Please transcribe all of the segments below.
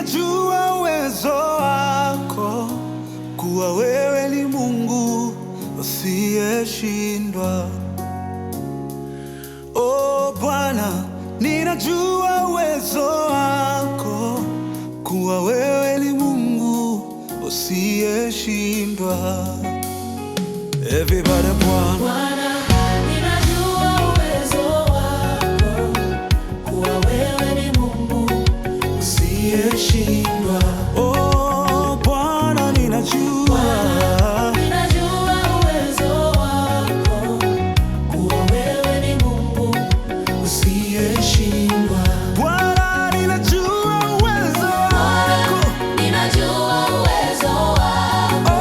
ninajua uwezo wako, kuwa wewe ni Mungu usiyeshindwa. Oh Bwana, ninajua uwezo wako, kuwa wewe ni Mungu usiyeshindwa. Everybody, Bwana. Oh Bwana, ninajua uwezo wako, kuwa wewe ni Mungu usiyeshindwa. Bwana, ninajua uwezo wako, ninajua uwezo wako,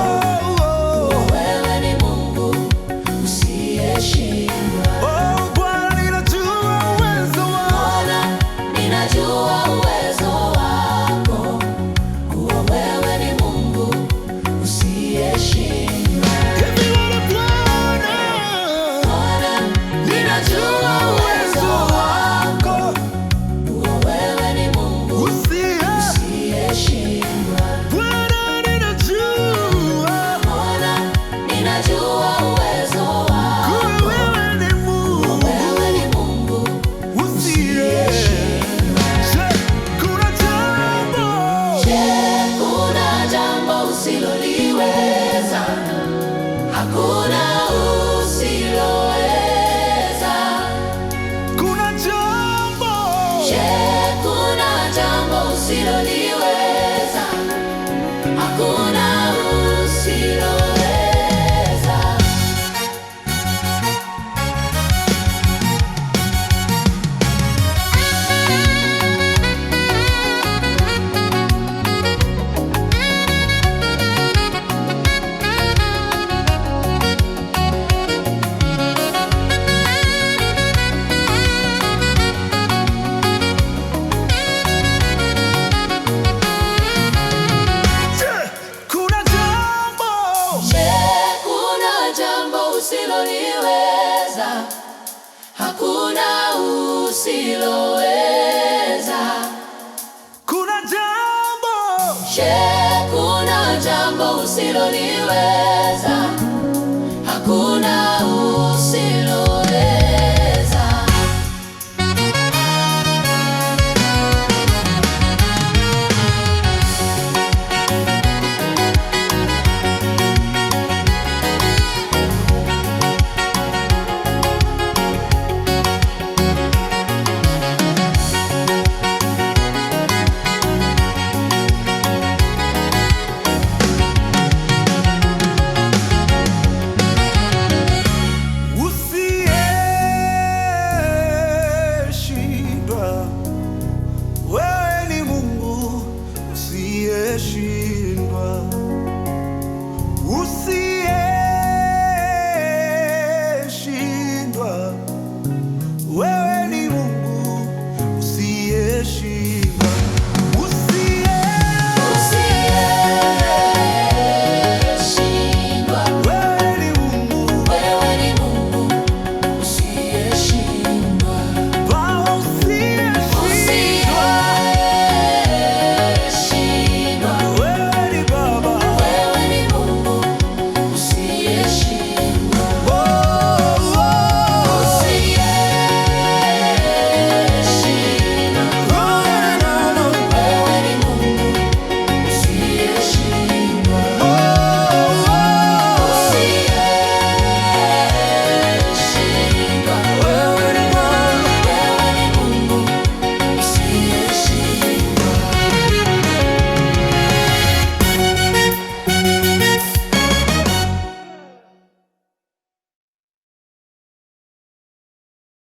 kuwa wewe ni Mungu usiyeshindwa. Oh Bwana, ninajua uwezo wako, ninajua uwezo hakuna usiloweza. kuna jambo, kuna jambo usiloliweza. Hakuna usiloweza. Usiloliweza, hakuna usiloweza. kuna jambo, kuna jambo usiloliweza.